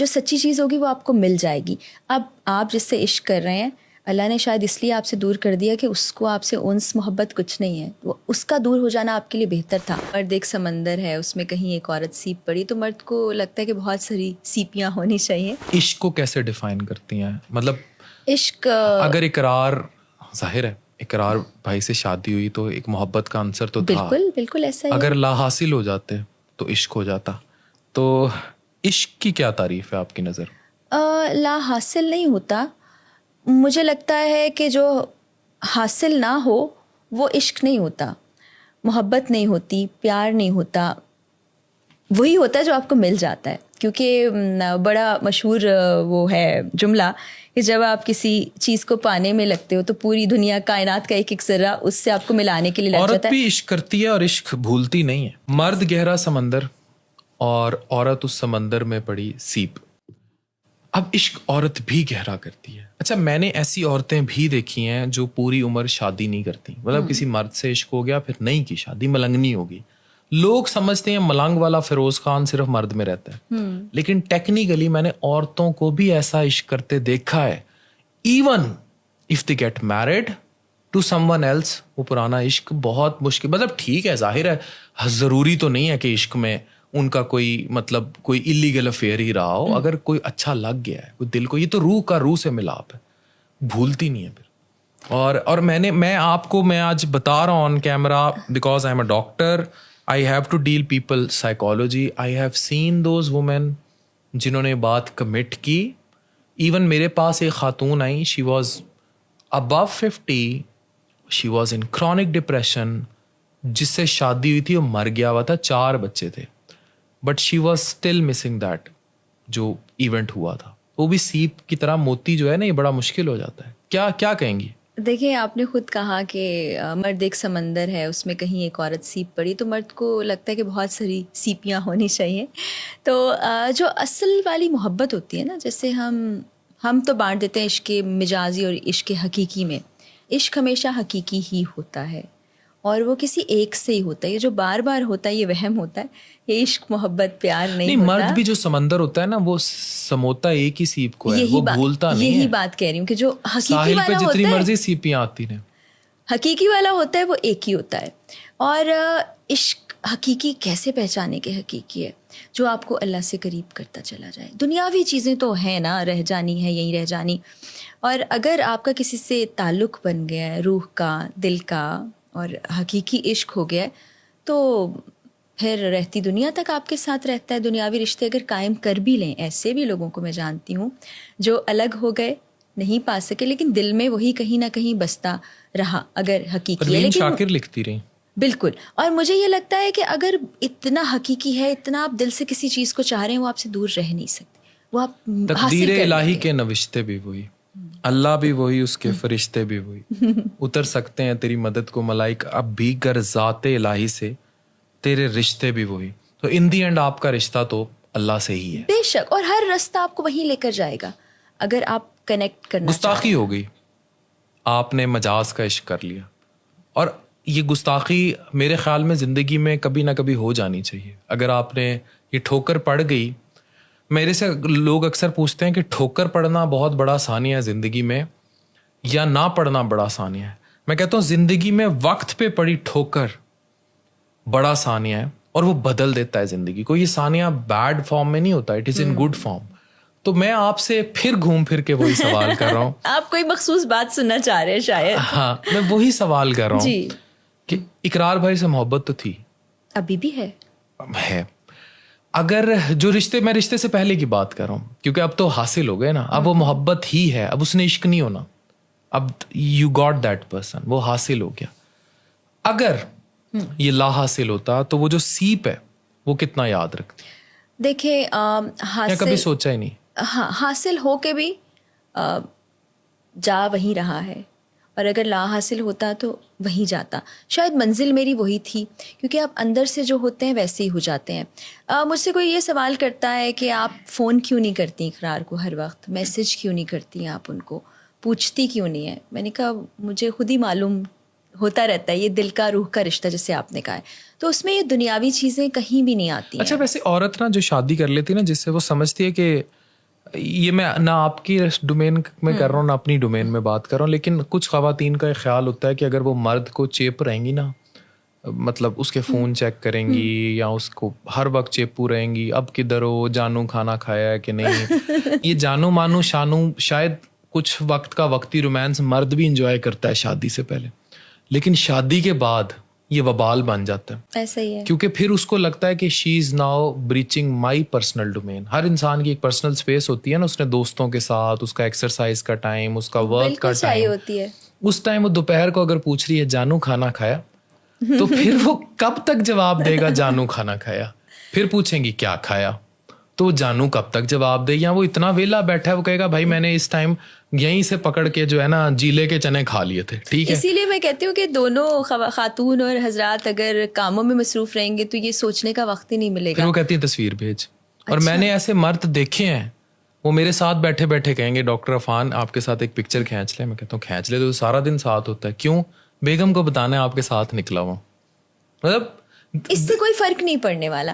جو سچی چیز ہوگی وہ آپ کو مل جائے گی. اب آپ جس سے عشق کر رہے ہیں اللہ نے شاید اس لیے آپ سے دور کر دیا کہ اس کو آپ سے انس محبت کچھ نہیں ہے. وہ اس کا دور ہو جانا آپ کے لیے بہتر تھا. مرد ایک سمندر ہے, اس میں کہیں ایک عورت سیپ پڑی, تو مرد کو لگتا ہے کہ بہت ساری سیپیاں ہونی چاہیے. عشق کو کیسے ڈیفائن کرتی ہیں؟ مطلب عشق اگر اقرار, ظاہر ہے اقرار بھائی سے شادی ہوئی تو ایک محبت کا عنصر تو تھا, بالکل بالکل ایسا ہی. اگر لا حاصل ہو جاتے تو عشق ہو جاتا. تو عشق کی کیا تعریف ہے آپ کی نظر؟ لا حاصل نہیں ہوتا. مجھے لگتا ہے کہ جو حاصل نہ ہو وہ عشق نہیں ہوتا, محبت نہیں ہوتی, پیار نہیں ہوتا. وہی ہوتا ہے جو آپ کو مل جاتا ہے. کیونکہ بڑا مشہور وہ ہے جملہ کہ جب آپ کسی چیز کو پانے میں لگتے ہو تو پوری دنیا کائنات کا ایک ایک ذرہ اس سے آپ کو ملانے کے لیے لگ جاتا ہے. عورت بھی عشق کرتی ہے اور عشق بھولتی نہیں ہے. مرد گہرا سمندر اور عورت اس سمندر میں پڑی سیپ. اب عشق عورت بھی گہرا کرتی ہے. اچھا, میں نے ایسی عورتیں بھی دیکھی ہیں جو پوری عمر شادی نہیں کرتی, مطلب کسی مرد سے عشق ہو گیا پھر نہیں کی شادی, ملنگنی ہوگی. لوگ سمجھتے ہیں ملنگ والا فیروز خان صرف مرد میں رہتا ہے, لیکن ٹیکنیکلی میں نے عورتوں کو بھی ایسا عشق کرتے دیکھا ہے. Even if they get married to someone else, وہ پرانا عشق بہت مشکل, مطلب ٹھیک ہے ضاہر ہے ضروری تو نہیں ہے کہ عشق میں ان کا کوئی مطلب کوئی الیگل افیئر ہی رہا ہو. اگر کوئی اچھا لگ گیا ہے کوئی دل کو, یہ تو روح سے ملاپ ہے, بھولتی نہیں ہے پھر. اور میں آپ کو میں آج بتا رہا ہوں on camera because I am a doctor, I have to deal people psychology. I have seen those women جنہوں نے بات کمٹ کی. ایون میرے پاس ایک خاتون آئی, she was about 50, she was in chronic depression, جس سے شادی ہوئی تھی وہ مر گیا ہوا تھا, 4 بچے تھے, but she was still missing that جو ایونٹ ہوا تھا. وہ بھی سیپ کی طرح موتی جو ہے نا, یہ بڑا مشکل ہو جاتا ہے. کیا کہیں گی؟ دیکھیں آپ نے خود کہا کہ مرد ایک سمندر ہے, اس میں کہیں ایک عورت سیپ پڑی, تو مرد کو لگتا ہے کہ بہت ساری سیپیاں ہونی چاہیے. تو جو اصل والی محبت ہوتی ہے نا, جیسے ہم تو بانٹ دیتے ہیں عشق مجازی اور عشق حقیقی میں. عشق ہمیشہ حقیقی ہی ہوتا ہے اور وہ کسی ایک سے ہی ہوتا ہے. یہ جو بار بار ہوتا ہے یہ وہم ہوتا ہے, یہ عشق محبت پیار نہیں ہوتا. مرد بھی جو سمندر ہوتا ہے نا وہ سموتا ایک ہی سیپ کو ہے, وہ بھولتا نہیں ہے. یہی بات کہہ رہی ہوں کہ جو حقیقی ساحل والا پہ ہوتا ہے, جتنی مرضی سیپیاں آتی رہیں, حقیقی والا ہوتا ہے وہ ایک ہی ہوتا ہے. اور عشق حقیقی کیسے پہچانے کے حقیقی ہے؟ جو آپ کو اللہ سے قریب کرتا چلا جائے. دنیاوی چیزیں تو ہیں نا, رہ جانی ہے, یہیں رہ جانی. اور اگر آپ کا کسی سے تعلق بن گیا ہے, روح کا, دل کا, اور حقیقی عشق ہو گیا ہے, تو پھر رہتی دنیا تک آپ کے ساتھ رہتا ہے. دنیاوی رشتے اگر قائم کر بھی لیں, ایسے بھی لوگوں کو میں جانتی ہوں جو الگ ہو گئے, نہیں پا سکے, لیکن دل میں وہی کہیں نہ کہیں بستا رہا اگر حقیقی ہے. لیکن شاکر لکھتی رہی. بالکل. اور مجھے یہ لگتا ہے کہ اگر اتنا حقیقی ہے, اتنا آپ دل سے کسی چیز کو چاہ رہے ہیں, وہ آپ سے دور رہ نہیں سکتے, وہ آپ تقدیر الہی کے نوشتے بھی وہی, اللہ بھی وہی, اس کے فرشتے بھی وہی. اتر سکتے ہیں تیری مدد کو ملائک اب بھی, گر ذات الہی سے تیرے رشتے بھی وہی. تو ان دی اینڈ آپ کا رشتہ تو اللہ سے ہی ہے. بے شک, اور ہر رستہ آپ کو وہیں لے کر جائے گا اگر آپ کنیکٹ کرنا. گستاخی ہو گئی, آپ نے مجاز کا عشق کر لیا, اور یہ گستاخی میرے خیال میں زندگی میں کبھی نہ کبھی ہو جانی چاہیے. اگر آپ نے یہ ٹھوکر پڑ گئی, میرے سے لوگ اکثر پوچھتے ہیں کہ ٹھوکر پڑنا بہت بڑا ثانیہ ہے زندگی میں یا نہ پڑنا بڑا ثانیہ ہے. میں کہتا ہوں زندگی میں وقت پہ پڑی ٹھوکر بڑا ثانیہ ہے, اور وہ بدل دیتا ہے زندگی کو. یہ ثانیہ بیڈ فارم میں نہیں ہوتا, it is in good form. تو میں آپ سے پھر گھوم پھر کے وہی سوال کر رہا ہوں. آپ کوئی مخصوص بات سننا چاہ رہے ہیں شاید. ہاں, میں وہی سوال کر رہا ہوں جی, کہ اقرار بھائی سے محبت تو تھی, ابھی بھی ہے. اگر جو میں رشتے سے پہلے کی بات کر رہا ہوں, کیونکہ اب تو حاصل ہو گئے نا, اب وہ محبت ہی ہے, اب اس نے عشق نہیں ہونا, اب یو گاٹ دیٹ پرسن, وہ حاصل ہو گیا. اگر یہ لا حاصل ہوتا تو وہ جو سیپ ہے وہ کتنا یاد رکھتی؟ دیکھیں حاصل کبھی سوچا ہی نہیں. ہاں, حاصل ہو کے بھی جا وہیں رہا ہے, اور اگر لا حاصل ہوتا تو وہیں جاتا. شاید منزل میری وہی تھی, کیونکہ آپ اندر سے جو ہوتے ہیں ویسے ہی ہو جاتے ہیں. مجھ سے کوئی یہ سوال کرتا ہے کہ آپ فون کیوں نہیں کرتی اقرار کو, ہر وقت میسج کیوں نہیں کرتی آپ ان کو, پوچھتی کیوں نہیں ہے؟ میں نے کہا مجھے خود ہی معلوم ہوتا رہتا ہے, یہ دل کا روح کا رشتہ جسے آپ نے کہا ہے, تو اس میں یہ دنیاوی چیزیں کہیں بھی نہیں آتی ہیں. اچھا, ویسے عورت نا جو شادی کر لیتی نا, جس سے وہ سمجھتی ہے کہ یہ میں نہ آپ کی ڈومین میں کر رہا ہوں نہ اپنی ڈومین میں بات کر رہا ہوں، لیکن کچھ خواتین کا ایک خیال ہوتا ہے کہ اگر وہ مرد کو چیپ رہیں گی نا، مطلب اس کے فون چیک کریں گی یا اس کو ہر وقت چیپو رہیں گی، اب کدھر ہو، جانو کھانا کھایا ہے کہ نہیں، یہ جانو مانو شانو شاید کچھ وقت کا وقتی رومانس مرد بھی انجوائے کرتا ہے شادی سے پہلے، لیکن شادی کے بعد یہ وبال بن جاتا ہے، ایسا ہی ہے، کیونکہ پھر اس کو لگتا ہے کہ she is now breaching my personal domain. ہر انسان کی ایک پرسنل اسپیس ہوتی ہے نا، اس نے دوستوں کے ساتھ، اس کا ایکسرسائز کا ٹائم، اس کا ورک کا بالکل چاہیے ٹائم ہوتی ہے. اس ٹائم وہ دوپہر کو اگر پوچھ رہی ہے جانو کھانا کھایا، تو پھر وہ کب تک جواب دے گا جانو کھانا کھایا؟ پھر پوچھیں گی کیا کھایا، تو جانو کب تک جواب دے، یا وہ اتنا ویلا بیٹھا ہے وہ کہے گا بھائی میں نے اس ٹائم یہیں سے پکڑ کے جو ہے نا جیلے کے چنے کھا لیے تھے. ٹھیک ہے، اسی لیے میں کہتی ہوں کہ دونوں خاتون اور حضرات اگر کاموں میں مصروف رہیں گے تو یہ سوچنے کا وقت ہی نہیں ملے پھر گا. وہ کہتی ہیں تصویر بھیج. اور میں نے ایسے مرد دیکھے ہیں، وہ میرے ساتھ بیٹھے بیٹھے کہیں گے ڈاکٹر عفان آپ کے ساتھ ایک پکچر کھینچ لیں. میں کہتا ہوں کھینچ لے، تو سارا دن ساتھ ہوتا ہے، کیوں؟ بیگم کو بتانا ہے آپ کے ساتھ نکلا ہوں. مطلب اس سے کوئی فرق نہیں پڑنے والا.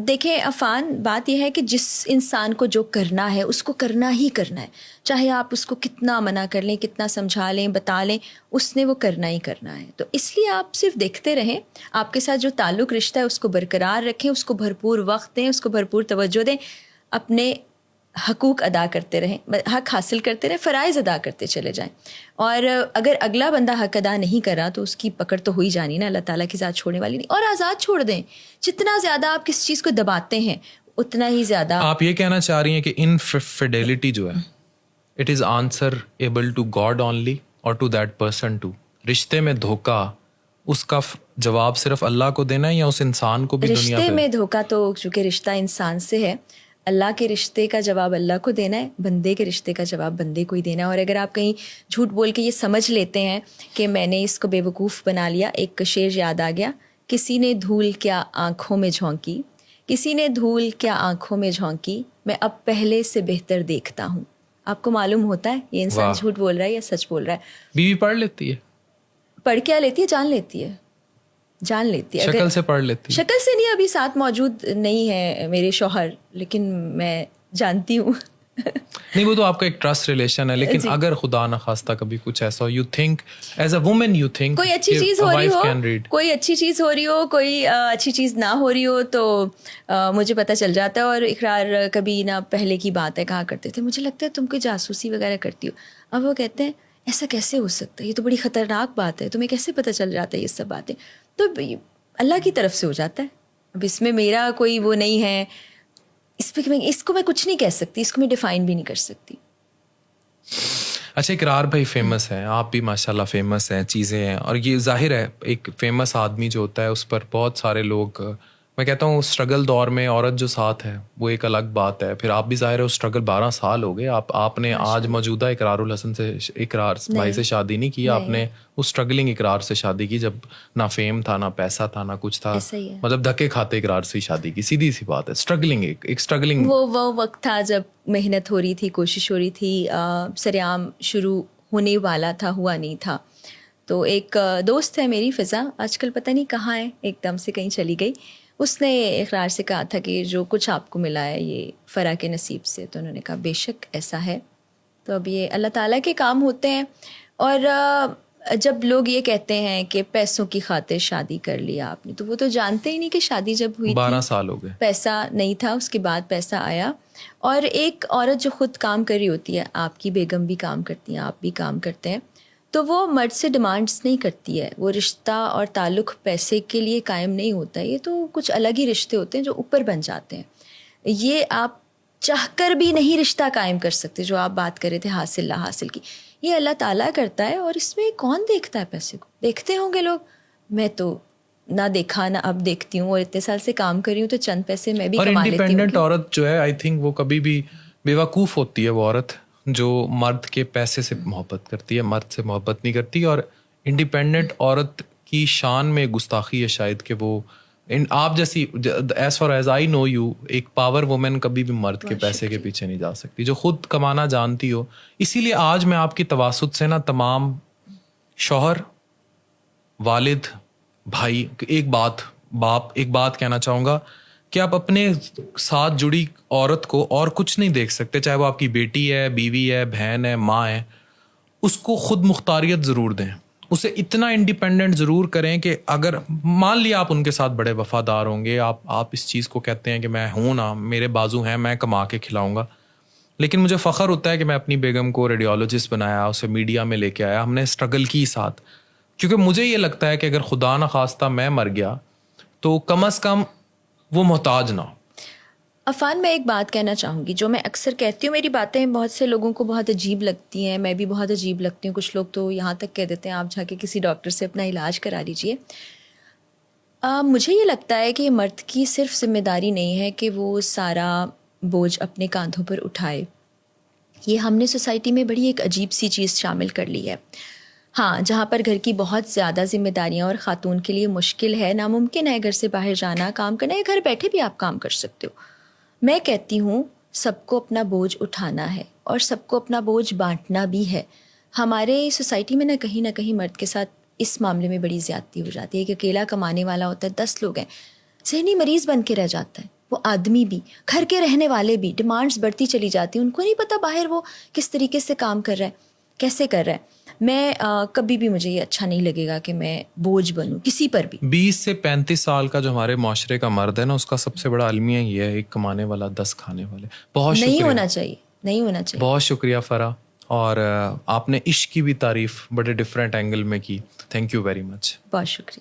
دیکھیں عفان، بات یہ ہے کہ جس انسان کو جو کرنا ہے اس کو کرنا ہی کرنا ہے، چاہے آپ اس کو کتنا منع کر لیں، کتنا سمجھا لیں، بتا لیں، اس نے وہ کرنا ہی کرنا ہے. تو اس لیے آپ صرف دیکھتے رہیں، آپ کے ساتھ جو تعلق رشتہ ہے اس کو برقرار رکھیں، اس کو بھرپور وقت دیں، اس کو بھرپور توجہ دیں، اپنے حقوق ادا کرتے رہیں، حق حاصل کرتے رہیں، فرائض ادا کرتے چلے جائیں. اور اگر اگلا بندہ حق ادا نہیں کرا تو اس کی پکڑ تو ہو ہی جانی نا، اللہ تعالیٰ کی ذات چھوڑنے والی نہیں. اور آزاد چھوڑ دیں. جتنا زیادہ آپ کس چیز کو دباتے ہیں اتنا ہی زیادہ آپ یہ کہنا چاہ رہی ہیں کہ انفیڈیلٹی جو ہے it is answerable to God only اور ٹو دیٹ پرسن ٹو. رشتے میں دھوکا اس کا جواب صرف اللہ کو دینا ہے یا اس انسان کو بھی دنیا رشتے پہ؟ میں دھوکا تو چونکہ رشتہ انسان سے ہے، اللہ کے رشتے کا جواب اللہ کو دینا ہے، بندے کے رشتے کا جواب بندے کو ہی دینا ہے. اور اگر آپ کہیں جھوٹ بول کے یہ سمجھ لیتے ہیں کہ میں نے اس کو بے وقوف بنا لیا، ایک شعر یاد آ گیا، کسی نے دھول کیا آنکھوں میں جھونکی، کسی نے دھول کیا آنکھوں میں جھونکی، میں اب پہلے سے بہتر دیکھتا ہوں. آپ کو معلوم ہوتا ہے یہ انسان جھوٹ بول رہا ہے یا سچ بول رہا ہے. بیوی پڑھ لیتی ہے، پڑھ کیا لیتی ہے؟ جان لیتی ہے، جان لیتی ہے. شکل سے پڑھ لیتی ہے. شکل سے نہیں، ابھی ساتھ موجود نہیں ہے میرے شوہر، لیکن میں جانتی ہوں. نہیں وہ تو آپ کا ایک ٹرسٹ ریلیشن ہے، لیکن اگر خدا نخواستہ کبھی کچھ ایسا ہو، you think as a woman, you think کوئی اچھی چیز ہو رہی ہو، کوئی اچھی چیز ہو رہی ہو، کوئی اچھی چیز نہ ہو رہی ہو تو مجھے پتہ چل جاتا ہے. اور اقرار کبھی نہ پہلے کی بات ہے کہا کرتے تھے مجھے لگتا ہے تم کوئی جاسوسی وغیرہ کرتی ہو. اب وہ کہتے ہیں ایسا کیسے ہو سکتا ہے، یہ تو بڑی خطرناک بات ہے، تمہیں کیسے پتہ چل جاتا ہے یہ سب باتیں. تو اللہ کی طرف سے ہو جاتا ہے. اب اس میں میرا کوئی وہ نہیں ہے، اس کو میں کچھ نہیں کہہ سکتی، اس کو میں ڈیفائن بھی نہیں کر سکتی. اچھا اقرار بھائی فیمس ہیں، آپ بھی ماشاءاللہ فیمس ہیں، چیزیں ہیں، اور یہ ظاہر ہے ایک فیمس آدمی جو ہوتا ہے اس پر بہت سارے لوگ، میں کہتا ہوں اسٹرگل دور میں عورت جو ساتھ ہے وہ ایک الگ بات ہے. پھر آپ بھی ظاہر ہے اس اسٹرگل 12 سال ہو گئے، آپ نے آج موجودہ اقرار الحسن سے، اقرار بھائی سے شادی نہیں کی، آپ نے اس اسٹرگلنگ اقرار سے شادی کی جب نہ فیم تھا، نہ پیسہ تھا، نہ کچھ تھا، مطلب دھکے کھاتے اقرار سے شادی کی. سیدھی سی بات ہے، اسٹرگلنگ ایک اسٹرگلنگ. وہ وقت تھا جب محنت ہو رہی تھی، کوشش ہو رہی تھی، سریعام شروع ہونے والا تھا، ہوا نہیں تھا. تو ایک دوست ہے میری فضا، آج کل پتہ نہیں کہاں ہے، ایک دم سے کہیں چلی گئی. اس نے اقرار سے کہا تھا کہ جو کچھ آپ کو ملا ہے یہ فرا کے نصیب سے. تو انہوں نے کہا بے شک ایسا ہے. تو اب یہ اللہ تعالیٰ کے کام ہوتے ہیں. اور جب لوگ یہ کہتے ہیں کہ پیسوں کی خاطر شادی کر لیا آپ نے، تو وہ تو جانتے ہی نہیں کہ شادی جب ہوئی 12 سال ہو گئے، پیسہ نہیں تھا، اس کے بعد پیسہ آیا. اور ایک عورت جو خود کام کر رہی ہوتی ہے، آپ کی بیگم بھی کام کرتی ہیں، آپ بھی کام کرتے ہیں، تو وہ مرد سے ڈیمانڈس نہیں کرتی ہے. وہ رشتہ اور تعلق پیسے کے لیے قائم نہیں ہوتا ہے، یہ تو کچھ الگ ہی رشتے ہوتے ہیں جو اوپر بن جاتے ہیں. یہ آپ چاہ کر بھی نہیں رشتہ قائم کر سکتے. جو آپ بات کر رہے تھے حاصل لا حاصل کی، یہ اللہ تعالیٰ کرتا ہے. اور اس میں کون دیکھتا ہے پیسے کو؟ دیکھتے ہوں گے لوگ، میں تو نہ دیکھا نہ اب دیکھتی ہوں، اور اتنے سال سے کام کر رہی ہوں تو چند پیسے میں بھی کما لیتی ہوں. اور انڈیپینڈنٹ عورت جو ہے آئی تھنک وہ کبھی بھی بے وقوف ہوتی ہے، وہ عورت جو مرد کے پیسے سے محبت کرتی ہے، مرد سے محبت نہیں کرتی. اور انڈیپینڈنٹ عورت کی شان میں گستاخی ہے شاید کہ وہ آپ جیسی، as far as I know you, ایک پاور وومن کبھی بھی مرد کے پیسے کے پیچھے نہیں جا سکتی، جو خود کمانا جانتی ہو. اسی لیے آج میں آپ کی تواسط سے نا تمام شوہر، والد، بھائی، ایک بات کہنا چاہوں گا کہ آپ اپنے ساتھ جڑی عورت کو اور کچھ نہیں دیکھ سکتے, چاہے وہ آپ کی بیٹی ہے, بیوی ہے, بہن ہے, ماں ہے, اس کو خود مختاریت ضرور دیں, اسے اتنا انڈیپینڈنٹ ضرور کریں کہ اگر مان لیا آپ ان کے ساتھ بڑے وفادار ہوں گے, آپ اس چیز کو کہتے ہیں کہ میں ہوں نا, میرے بازو ہیں, میں کما کے کھلاؤں گا, لیکن مجھے فخر ہوتا ہے کہ میں اپنی بیگم کو ریڈیولوجسٹ بنایا, اسے میڈیا میں لے کے آیا, ہم نے اسٹرگل کی ساتھ, کیونکہ مجھے یہ لگتا ہے کہ اگر خدا نخواستہ میں مر گیا تو کم از کم وہ محتاج نہ ہو. عفان, میں ایک بات کہنا چاہوں گی جو میں اکثر کہتی ہوں, میری باتیں بہت سے لوگوں کو بہت عجیب لگتی ہیں, میں بھی بہت عجیب لگتی ہوں, کچھ لوگ تو یہاں تک کہہ دیتے ہیں آپ جا کے کسی ڈاکٹر سے اپنا علاج کرا لیجئے. مجھے یہ لگتا ہے کہ یہ مرد کی صرف ذمہ داری نہیں ہے کہ وہ سارا بوجھ اپنے کاندھوں پر اٹھائے. یہ ہم نے سوسائٹی میں بڑی ایک عجیب سی چیز شامل کر لی ہے. ہاں, جہاں پر گھر کی بہت زیادہ ذمہ داریاں اور خاتون کے لیے مشکل ہے, ناممکن ہے گھر سے باہر جانا, کام کرنا, یا گھر بیٹھے بھی آپ کام کر سکتے ہو, میں کہتی ہوں سب کو اپنا بوجھ اٹھانا ہے اور سب کو اپنا بوجھ بانٹنا بھی ہے. ہمارے سوسائٹی میں نہ کہیں مرد کے ساتھ اس معاملے میں بڑی زیادتی ہو جاتی ہے کہ اکیلا کمانے والا ہوتا ہے, 10 لوگ ہیں, ذہنی مریض بن کے رہ جاتا ہے. وہ آدمی بھی, گھر کے رہنے والے بھی, ڈیمانڈز بڑھتی چلی جاتی ہیں, ان کو نہیں پتہ باہر وہ کس طریقے سے کام کر رہا ہے, کیسے کر رہا ہے. میں کبھی بھی مجھے یہ اچھا نہیں لگے گا کہ میں بوجھ بنوں کسی پر بھی. 20 سے 35 سال کا جو ہمارے معاشرے کا مرد ہے نا, اس کا سب سے بڑا المیہ یہ ہے, ایک کمانے والا 10 کھانے والے. بہت شکریہ, نہیں ہونا چاہیے, نہیں ہونا چاہیے. بہت شکریہ فرح, اور آپ نے عشق کی بھی تعریف بڑے ڈفرینٹ اینگل میں کی. Thank you very much. بہت شکریہ.